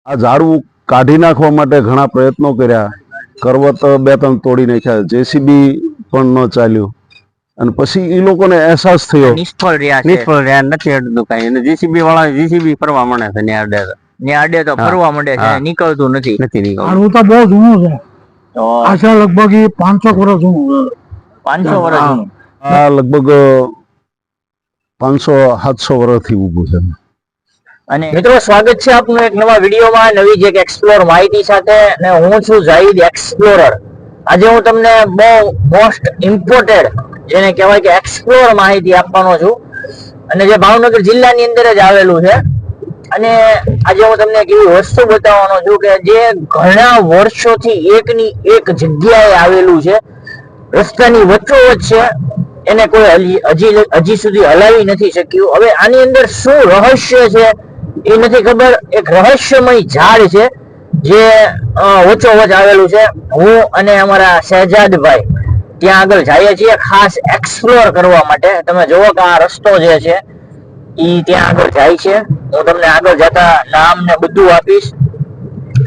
આ ઝાડવું કાઢી નાખવા માટે ઘણા પ્રયત્નો કર્યા, કરવત 2-3 તોડી નાખ્યા, જેસીબી પણ ન ચાલ્યું અને પછી એ લોકોને અહેસાસ થયો નિષ્ફળ રહ્યા નથી અડતું કઈ. અને જીસીબી વાળા જીસીબી ફરવા માંડે છે ત્યાં અડે તો ફરવા માંડે છે, નીકળતું નથી નીકળતું. તો બહુ જૂનું છે, આશા લગભગ 500 વર્ષ જૂનું છે. 500 વર્ષ જૂનું. આ લગભગ 500-700 વર્ષથી ઊભું છે. અને મિત્રો સ્વાગત છે આપનું એક નવા વિડીયોમાં, નવી જ એક એક્સપ્લોર માહિતી સાથે. અને હું છું ઝાહિદ એક્સપ્લોરર. આજે હું તમને બહુ મોસ્ટ ઇમ્પોર્ટેડ જેને કહેવાય કે એક્સપ્લોર માહિતી આપવાનો છું, અને જે ભાવનગર જિલ્લાની અંદર જ આવેલું છે. અને આજે હું તમને એક એવી વસ્તુ બતાવવાનો છું કે જે ઘણા વર્ષોથી એકની એક જગ્યાએ આવેલું છે, રસ્તાની વચ્ચોવચ્ચ છે, એને કોઈ હજી સુધી હલાવી નથી શક્યું. હવે આની અંદર શું રહસ્ય છે એ નથી ખબર. એક રહસ્યમય ઝાડ છે જે વચ્ચોવચ્ચ આવેલું છે. હું અને અમારા શહેજાદભાઈ ત્યાં આગળ જઈએ છીએ ખાસ એક્સપ્લોર કરવા માટે. તમે જોવો કે આ રસ્તો જે છે ઈ ત્યાં આગળ જાય છે. હું તમને આગળ જતા નામ ને બધું આપીશ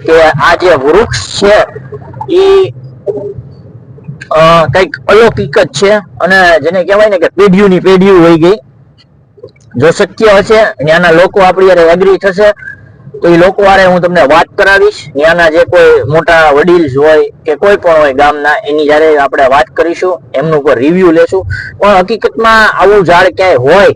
કે આ જે વૃક્ષ છે ઈ કઈક અલૌકિક જ છે, અને જેને કહેવાય ને કે પેઢીઓની પેઢીઓ વહી ગઈ. જો શક્ય હશે ત્યાંના લોકો આપણી યારે એગ્રી થશે તો એ લોકો વારે હું તમને વાત કરાવીશ. ત્યાંના જે કોઈ મોટા વડીલ હોય કે કોઈ પણ હોય ગામના, એની જયારે આપણે વાત કરીશું, એમનું કોઈ રિવ્યુ લેશું. પણ હકીકતમાં આવું ઝાડ ક્યાંય હોય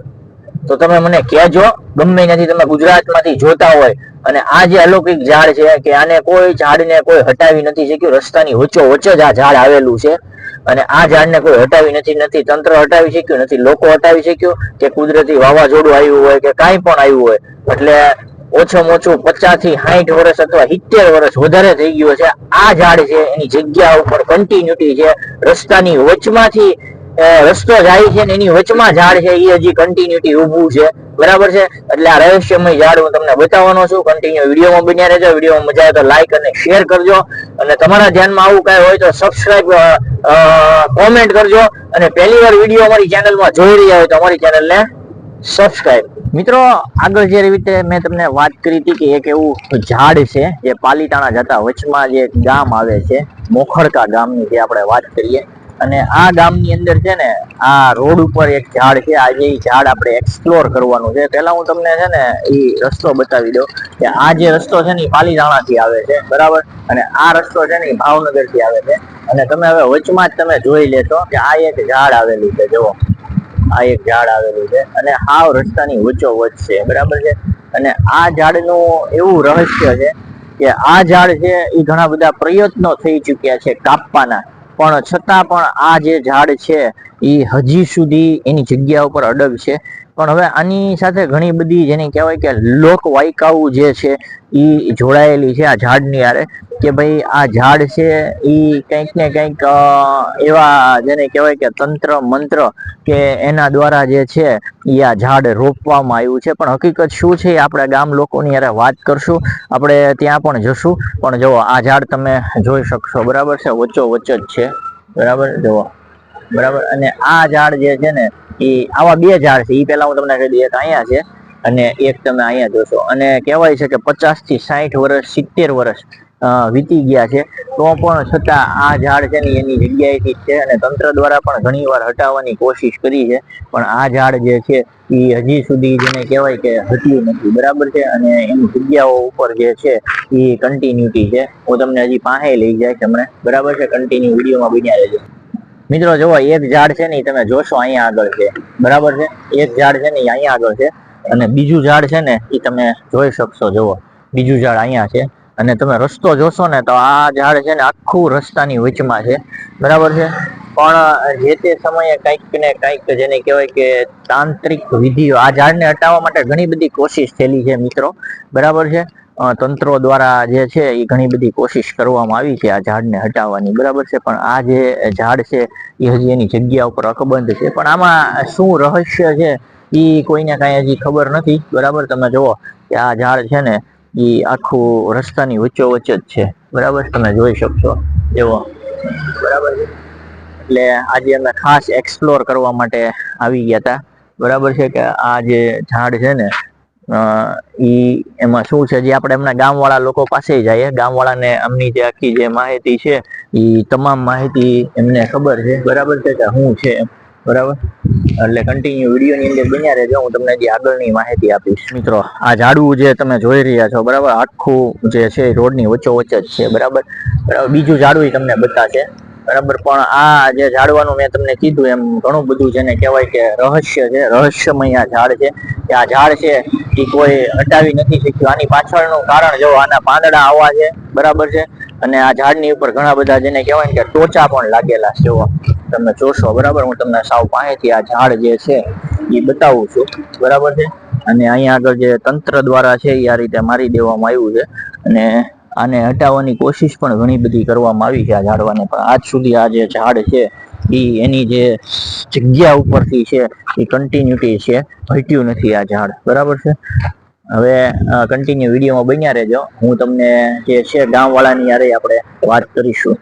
તો તમે મને કહેજો. ગમે ત્યાંથી તમે ગુજરાતમાંથી જોતા હોય અને આ જે અલૌકિક ઝાડ છે કે આને કોઈ ઝાડને કોઈ હટાવી નથી શક્યું. રસ્તાની વચ્ચોવચ્ચ જ આ ઝાડ આવેલું છે અને આ ઝાડને કોઈ હટાવી નથી તંત્ર હટાવી શક્યું, નથી લોકો હટાવી શક્યું, કે કુદરતી વાવાઝોડું આવ્યું હોય કે કાંઈ પણ આવ્યું હોય. એટલે ઓછામાં ઓછું 50 થી 60 વર્ષ અથવા 70 વર્ષ વધારે થઈ ગયું છે આ ઝાડ છે એની જગ્યા ઉપર કન્ટિન્યુટી છે. રસ્તાની વચમાંથી રસ્તો જાય છે ને એની વચમાં ઝાડ છે એ હજી કન્ટિન્યુટી ઊભું છે, બરાબર છે. એટલે આ રહસ્યમય ઝાડ હું તમને બતાવવાનો છું. કન્ટિન્યુ વિડીયોમાં બન્યા રહેજો. વિડીયોમાં મજા આવે તો લાઈક અને શેર કરજો, અને તમારા ધ્યાનમાં આવું કઈ હોય તો સબસ્ક્રાઇબ કોમેન્ટ કરજો. અને પહેલી વાર વિડીયો અમારી ચેનલમાં જોઈ રહ્યા હોય તો અમારી ચેનલને સબસ્ક્રાઇબ. મિત્રો આગળ જે રીતે મેં તમને વાત કરી હતી કે એક એવું ઝાડ છે જે પાલીતાણા જતા વચમાં જે ગામ આવે છે, મોખડકા ગામની જે આપણે વાત કરીએ, અને આ ગામની અંદર છે ને આ રોડ ઉપર એક ઝાડ છે. આજે એ ઝાડ આપણે એક્સપ્લોર કરવાનું છે. પહેલા હું તમને છે ને એ રસ્તો બતાવી દઉં કે આ જે રસ્તો છે ને એ પાલીતાણા થી આવે છે, બરાબર. અને આ રસ્તો છે ને એ ભાવનગર થી આવે છે. અને તમે હવે વચમાં જ તમે જોઈ લેશો કે આ એક ઝાડ આવેલું છે. જુઓ, આ એક ઝાડ આવેલું છે અને હાવ રસ્તાની વચ્ચોવચ્ચ છે, બરાબર છે. અને આ ઝાડનું એવું રહસ્ય છે કે આ ઝાડ છે એ ઘણા બધા પ્રયત્નો થઈ ચુક્યા છે કાપવાના, પણ છતાં પણ આ જે ઝાડ છે એ હજી સુધી એની જગ્યા ઉપર અડગ છે. પણ હવે આની સાથે ઘણી બધી જેને કહેવાય કે લોકવાયકાઓ જે છે એ જોડાયેલી છે આ ઝાડની હારે, કે ભાઈ આ ઝાડ છે એ કંઈક ને કંઈક એવા જેને કહેવાય કે તંત્ર મંત્ર કે એના દ્વારા જે છે એ આ ઝાડ રોપવામાં આવ્યું છે. પણ હકીકત શું છે આપણે ગામ લોકોની યારે વાત કરશું, આપણે ત્યાં પણ જશું. પણ જુઓ આ ઝાડ તમે જોઈ શકશો, બરાબર છે, વચ્ચોવચ્ચ જ છે, બરાબર. જુઓ, બરાબર. અને આ ઝાડ જે છે ને એ આવા 2 ઝાડ છે. એ પેલા હું તમને કહી દઉં, એક અહીંયા છે અને એક તમે અહીંયા જોશો. અને કહેવાય છે કે 50 થી 60 વર્ષ 70 વર્ષ વીતી ગયા છે, તો પણ છતાં આ ઝાડ છે ને એની જગ્યાએથી જ છે. અને તંત્ર દ્વારા પણ ઘણી વાર હટાવવાની કોશિશ કરી છે, પણ આ ઝાડ જે છે એ હજી સુધી જેને કહેવાય કે હટ્યું નથી, બરાબર છે. અને એની જગ્યાઓ ઉપર જે છે એ કન્ટિન્યુટી છે. હું તમને હજી પાસે લઈ જાય તમને, બરાબર છે. કન્ટિન્યુ વિડીયોમાં બન્યા રહેજો. મિત્રો જુઓ, એક ઝાડ છે ને તમે જોશો અહીંયા આગળ છે, બરાબર છે. એક ઝાડ છે ને એ અહીંયા આગળ છે, અને બીજું ઝાડ છે ને એ તમે જોઈ શકશો. જુઓ, બીજું ઝાડ અહીંયા છે. અને તમે રસ્તો જોશો ને તો આ ઝાડ છે ને આખું રસ્તાની વચમાં છે, બરાબર છે. પણ જે તે સમયે કંઈક ને કંઈક જેને કહેવાય કે તાંત્રિક વિધિઓ આ ઝાડને હટાવવા માટે ઘણી બધી કોશિશ થયેલી છે મિત્રો, બરાબર છે. તંત્રો દ્વારા જે છે એ ઘણી બધી કોશિશ કરવામાં આવી છે આ ઝાડને હટાવવાની, બરાબર છે. પણ આ જે ઝાડ છે એ હજી એની જગ્યા ઉપર અકબંધ છે. પણ આમાં શું રહસ્ય છે એ કોઈને કાંઈ હજી ખબર નથી, બરાબર. તમે જુઓ કે આ ઝાડ છે ને એ આખું રસ્તાની વચ્ચોવચ્ચ જ છે, બરાબર. તમે જોઈ શકશો એવો, બરાબર છે. એટલે આજે અમે ખાસ એક્સપ્લોર કરવા માટે આવી ગયા હતા, બરાબર છે. કે આ જે ઝાડ છે ને ઈ એમાં શું છે, જે આપણે એમના ગામવાળા લોકો પાસે જઈએ, ગામવાળાને આમની જે આખી જે માહિતી છે એ તમામ માહિતી એમને ખબર છે, બરાબર છે, કે શું છે એમ, બરાબર. એટલે કન્ટિન્યુ વિડીયોની અંદર બન્યા રહેજો, હું તમને જે આગળની માહિતી આપીશ. મિત્રો, આ ઝાડવું જે તમે જોઈ રહ્યા છો, બરાબર, આખું જે છે રોડની વચ્ચોવચ્ચ જ છે, બરાબર. બીજું ઝાડવું તમને બતાશે, બરાબર. પણ આ જે ઝાડવાનું મેં તમને કીધું એમ ઘણું બધું જેને કહેવાય કે રહસ્ય છે, રહસ્યમય આ ઝાડ છે. કે આ ઝાડ છે એ કોઈ હટાવી નથી શક્યું. આની પાછળનું કારણ જો આના પાંદડા આવા છે, બરાબર છે, અને આ ઝાડની ઉપર ઘણા બધા જેને કહેવાય ને કે ટોચા પણ લાગેલા છે, જોવા તમે જોશો, બરાબર. હું તમને સાવ પાસેથી આ ઝાડ જે છે એ બતાવું છું, બરાબર છે. અને અહીંયા આગળ જે તંત્ર દ્વારા છે એ આ રીતે મારી દેવામાં આવ્યું છે, અને આને હટાવવાની કોશિશ પણ ઘણી બધી કરવામાં આવી છે આ ઝાડવાને, પણ આજ સુધી આ જે ઝાડ છે એની જે જગ્યા ઉપરથી છે એ કન્ટિન્યુટી છે, હટ્યું નથી આ ઝાડ, બરાબર છે. હવે કન્ટિન્યુ વિડીયોમાં બન્યા રહેજો, હું તમને જે છે ગામવાળાની યારે આપણે વાત કરીશું.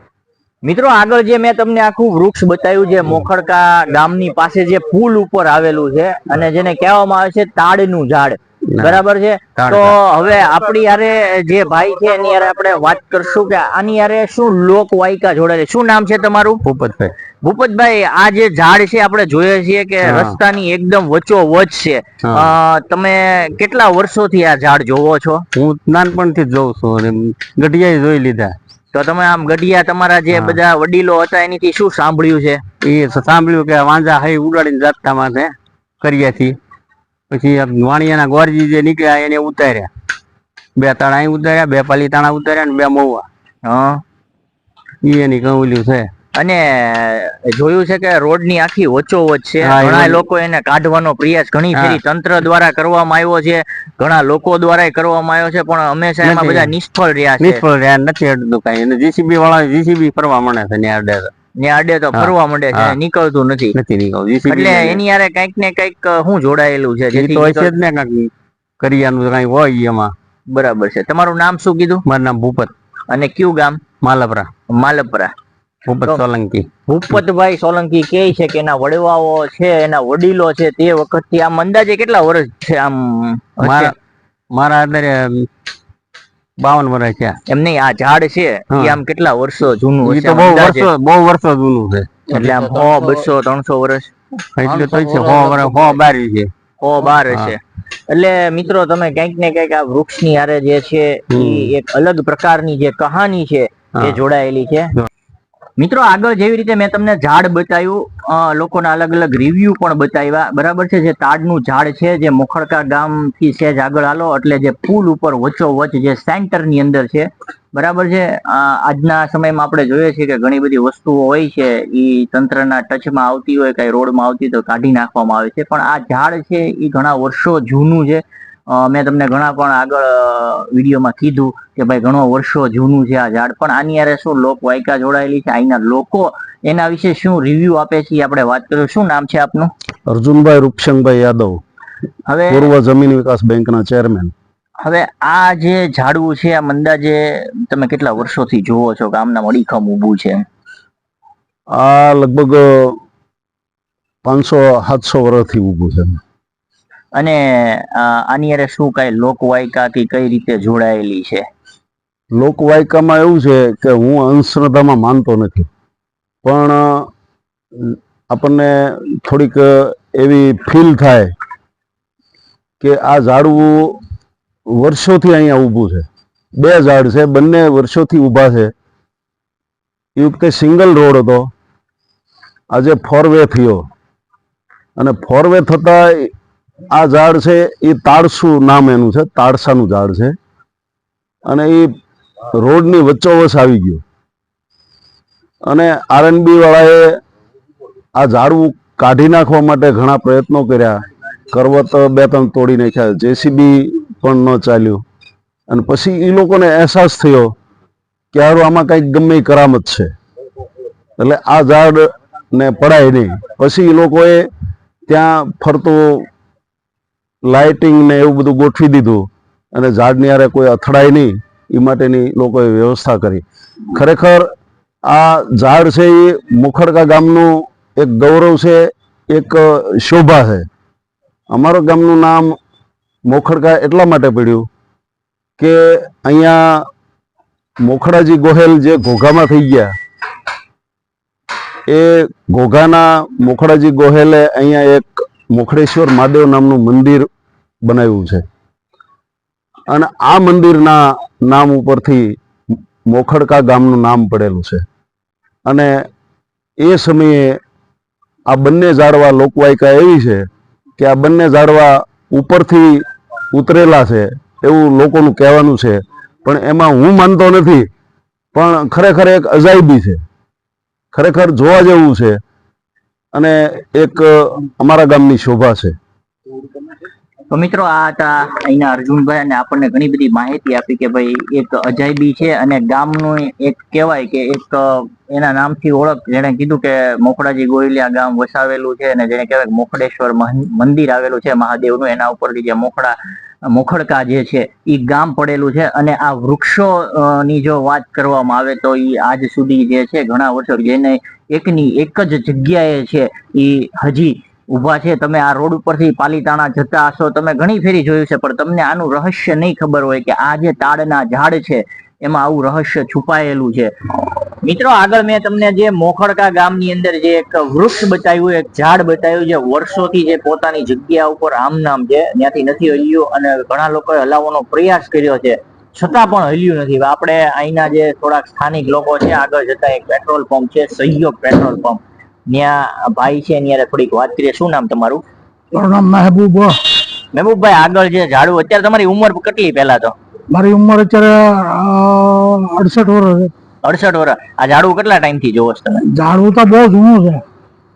મિત્રો, આગળ જે મેં તમને આખું વૃક્ષ બતાવ્યું, જે મોખડકા ગામની પાસે જે પુલ ઉપર આવેલું છે અને જેને કહેવામાં આવે છે તાડનું ઝાડ, બરાબર છે. તો હવે આપણી યારે જે ભાઈ છે એની યારે આપણે વાત કરશું કે આની યારે શું લોકવાયકા જોડાયેલી. શું નામ છે તમારું? ભૂપતભાઈ. ભૂપતભાઈ, આ જે ઝાડ છે આપણે જોઈએ છીએ કે રસ્તાની એકદમ વચ્ચોવચ્ચ છે. તમે કેટલા વર્ષોથી આ ઝાડ જોવો છો? હું નાનપણથી જ જોઉં છું અને ગઢિયાએ જોઈ લીધા. તો તમે આમ ગઢિયા તમારા જે બધા વડીલો હતા એનીથી શું સાંભળ્યું છે? એ સાંભળ્યું કે વાંજા હઈ ઉડાડીને જાતતા માથે કર્યાથી. પછી વાણિયાના ગોરજી જે નીકળ્યા એને ઉતાર્યા, 2 તાણા અહીં ઉતાર્યા, 2 પાલીતાણા ઉતાર્યા ને 2 મહુવા. એની કવલ્યું છે. અને જોયું છે કે રોડની આખી વચ્ચોવચ્ચ છે, ઘણા લોકો એને કાઢવાનો પ્રયાસ ઘણી ફેરી તંત્ર દ્વારા કરવામાં આવ્યો છે, ઘણા લોકો દ્વારા કરવામાં આવ્યો છે, પણ હંમેશા એમાં બધા નિષ્ફળ રહ્યા છે. નિષ્ફળ રહ્યા નથી અડતું કઈ. અને જીસીબી વાળા જીસીબી ફરવા મળે છે ને આડે તો ફરવા માંડે છે, નીકળતું નથી. એટલે એની યારે કઈક ને કઈક શું જોડાયેલું છે, જેથી હોય છે જ ને કઈક કરિયાનું કઈ હોય એમાં. બરાબર છે. તમારું નામ શું કીધું? મારું નામ ભૂપત. અને કયું ગામ? માલપરા. માલપરા. ભૂપત સોલંકી. ભૂપતભાઈ સોલંકી કહે છે કે એના વડવાઓ છે, એના વડીલો છે, તે વખતથી આમ અંદાજે કેટલા વર્ષ છે? આમ મારા અત્યારે 52 વર્ષ છે. એમ નહીં, આ ઝાડ છે એ આમ કેટલા વર્ષો જૂનું હશે? બહુ વર્ષો જૂનું છે. એટલે આમ 100, 200, 300 વર્ષ એટલું તો છે. 100 છે. 112 છે. એટલે મિત્રો, તમે કંઈક ને કંઈક આ વૃક્ષની હારે જે છે એ એક અલગ પ્રકારની જે કહાની છે એ જોડાયેલી છે. મિત્રો, આગળ જેવી રીતે મેં તમને ઝાડ બતાવ્યું, લોકોના અલગ અલગ રિવ્યુ પણ બતાવ્યા, બરાબર છે. જે તાડનું ઝાડ છે, જે મોખડકા ગામથી સહેજ આગળ હાલો એટલે જે પુલ ઉપર વચ્ચોવચ્ચ જે સેન્ટરની અંદર છે, બરાબર છે. આજના સમયમાં આપણે જોઈએ છીએ કે ઘણી બધી વસ્તુઓ હોય છે એ તંત્રના ટચમાં આવતી હોય, કઈ રોડમાં આવતી તો કાઢી નાખવામાં આવે છે, પણ આ ઝાડ છે એ ઘણા વર્ષો જૂનું છે. મેં તમને ઘણા પણ આગળ વિડીયોમાં કીધું કે ભાઈ ઘણો વર્ષો જૂનું છે આ ઝાડ, પણ આની યારે શું લોકવાયકા જોડાયેલી છે, અહીંના લોકો એના વિશે શું રિવ્યુ આપે છે આપણે વાત કરીશું. શું નામ છે આપનું? અર્જુનભાઈ રૂપસંગભાઈ યાદવ, હવે પૂર્વ જમીન વિકાસ બેંકના ચેરમેન. હવે આ જે ઝાડવું છે આ અંદાજે તમે કેટલા વર્ષોથી જોવો છો કે આમના અડીખમ ઊભું છે? આ લગભગ 500-700 વર્ષથી ઊભું છે. અને આની યારે શું કઈ લોકવાયકાથી કઈ રીતે જોડાયેલી છે? લોકવાયકામાં એવું છે કે હું અંધશ્રદ્ધામાં માનતો નથી, પણ આપણને થોડીક એવી ફીલ થાય કે આ ઝાડવું વર્ષોથી અહીંયા ઊભું છે. 2 ઝાડ છે, બંને વર્ષોથી ઊભા છે. એ વખતે સિંગલ રોડ હતો, આજે 4 વે થયો, અને 4 વે થતા આ ઝાડ છે એ તાડસુ નામ એનું છે, તાડસાનું ઝાડ છે, અને એ રોડની વચ્ચોવચ આવી ગયું. અને આરએનબી વાળાએ આ ઝાડવું કાઢી નાખવા માટે ઘણા પ્રયત્નો કર્યા, કરવત 2-3 તોડી નાખ્યા, જેસીબી પણ ન ચાલ્યું. અને પછી એ લોકોને અહેસાસ થયો કે આમાં કંઈક ગમે કરામત છે, એટલે આ ઝાડ ને પડાય નહીં. પછી એ લોકોએ ત્યાં ફરતું લાઇટિંગ ને એવું બધું ગોઠવી દીધું, અને ઝાડની હારે કોઈ અથડાય નહીં એ માટેની લોકોએ વ્યવસ્થા કરી. ખરેખર આ ઝાડ છે એ મોખડકા ગામનું એક ગૌરવ છે, એક શોભા છે. અમારા ગામનું નામ મોખડકા એટલા માટે પડ્યું કે અહીંયા મોખડાજી ગોહેલ જે ઘોઘામાં થઈ ગયા, એ ઘોઘાના મોખડાજી ગોહેલે અહીંયા એક મોખડેશ્વર મહાદેવ નામનું મંદિર બનાવ્યું છે અને આ મંદિરના નામ ઉપરથી મોખડકા ગામનું નામ પડેલું છે. અને એ સમયે આ બંને ઝાડવા લોકવાયકા એવી છે કે આ બંને ઝાડવા ઉપરથી ઉતરેલા છે એવું લોકોનું કહેવાનું છે, પણ એમાં હું માનતો નથી. પણ ખરેખર એક અજાયબી છે, ખરેખર જોવા જેવું છે અને એક અમારા ગામની શોભા છે. તો મિત્રો આ હતા અહીંના અર્જુનભાઈ અને આપણને ઘણી બધી માહિતી આપી કે ભાઈ એક અજાયબી છે અને ગામનું એક કહેવાય કે એક એના નામથી ઓળખ, જેને કીધું કે મોખડાજી ગોહિલિયા ગામ વસાવેલું છે અને જેને કહેવાય મોખડેશ્વર મંદિર આવેલું છે મહાદેવનું, એના ઉપરથી જે મોખડકા જે છે એ ગામ પડેલું છે. અને આ વૃક્ષો ની જો વાત કરવામાં આવે તો એ આજ સુધી જે છે ઘણા વર્ષો જેને એકની એક જ જગ્યાએ છે એ હજી ઉભા છે. તમે આ રોડ ઉપરથી પાલીતાણા જતા હશો, તમે ઘણી ફેરી જોયું છે, પણ તમને આનું રહસ્ય નહીં ખબર હોય કે આ જે તાડના ઝાડ છે એમાં આવું રહસ્ય છુપાયેલું છે. મિત્રો આગળ મેં તમને જે મોખડકા ગામની અંદર જે એક વૃક્ષ બતાવ્યું, એક ઝાડ બતાવ્યું જે વર્ષોથી જે પોતાની જગ્યા ઉપર આમ નામ છે ત્યાંથી નથી હલ્યું અને ઘણા લોકોએ હલાવવાનો પ્રયાસ કર્યો છે છતાં પણ હલ્યું નથી. આપણે અહીંના જે થોડાક સ્થાનિક લોકો છે, આગળ જતા એક પેટ્રોલ પંપ છે સહયોગ પેટ્રોલ પંપ, ત્યાં ભાઈ છે એની થોડીક વાત કરીએ. શું નામ તમારું? મારું નામ મહેબૂબ. મહેબૂબભાઈ, આગળ જે ઝાડુ, અત્યારે તમારી ઉંમર કેટલી? પહેલા તો મારી ઉંમર અત્યારે 68 વર્ષ છે. 68 વર્ષ. આ ઝાડુ કેટલા ટાઈમ થી જોવો છો તમે? ઝાડવું તો બહુ જૂનું છે,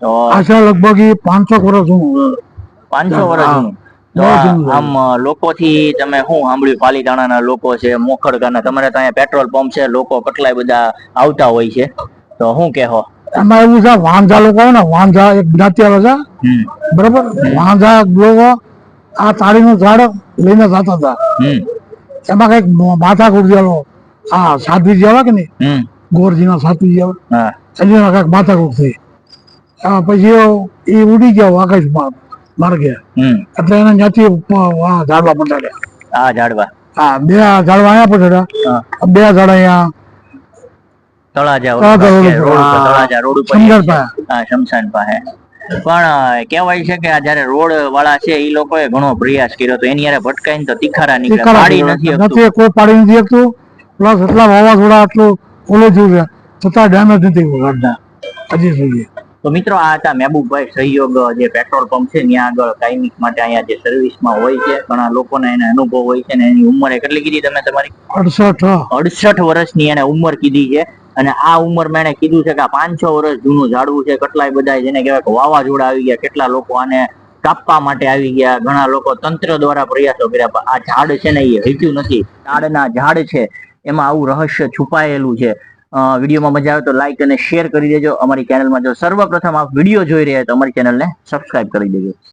તો આશા લગભગ 500 વર્ષ જૂનું છે. 500 વર્ષ જૂનું. તો આમ લોકોથી તમે શું સાંભળ્યું? પાલીતાણાના લોકો છે, મોખડકાના, તમારે ત્યાં પેટ્રોલ પંપ છે, લોકો કેટલાય બધા આવતા હોય છે, તો શું કહેવો? એમાં એવું છે, વાંઝા લોકો હોય ને, વાંઝા એક જ્ઞાતિ આવે છે, બરાબર? વાંઝા લોકો આ તાળીનું ઝાડ લઈને જતા હતા. એમાં કઈક માથા કુરજેલો આ સાધ્વીજી આવે કે નહીં, ગોરજીના સાધ્વીજી આવે, એની કઈક માથા કુર થઈ. પછી એ ઉડી ગયા આકાશમાં માર્ગે, એટલે એને ત્યાંથી ઝાડવા પડાડ્યા. આ ઝાડવા, હા, 2 ઝાડવા અહીંયા પડાડ્યા, 2 ઝાડ અહીંયા તળાજા રોડ ઉપર શમશાન પાસે. પણ કહેવાય છે કે આ જયારે રોડ વાળા છે એ લોકોએ ઘણો પ્રયાસ કર્યો તો એની યારે ભટકાઈને તો તીખારા નીકળે, પાડી નથી શકતું. કોઈ પાડી નથી શકતું. પ્લસ એટલા વાવાઝોડા આટલું ઓલું થયું છે છતાં ડેમેજ નથી ઘરના હજી સુધી. તો મિત્રો આ હતા મહેબૂબભાઈ સહયોગ જે પેટ્રોલ પંપ છે ત્યાં આગળ કાયમી માટે અહીંયા જે સર્વિસમાં હોય છે. ઘણા લોકોને એને અનુભવ હોય છે ને એની ઉંમર કેટલી કીધી તમે તમારી? 68 વર્ષની એને ઉંમર કીધી છે. અને આ ઉંમરમાં એને કીધું છે કે આ 500 વર્ષ જૂનું ઝાડવું છે. કેટલાય બધા જેને કહેવાય કે વાવાઝોડા આવી ગયા, કેટલા લોકો આને કાપવા માટે આવી ગયા, ઘણા લોકો તંત્ર દ્વારા પ્રયાસો કર્યા, પણ આ ઝાડ છે ને એ હલ્યું નથી. તાડના ઝાડ છે એમાં આવું રહસ્ય છુપાયેલું છે. વિડીયોમાં મજા આવે તો લાઈક અને શેર કરી દેજો. અમારી ચેનલમાં જો સર્વપ્રથમ આ વિડીયો જોઈ રહ્યા તો અમારી ચેનલને સબસ્ક્રાઇબ કરી દેજો.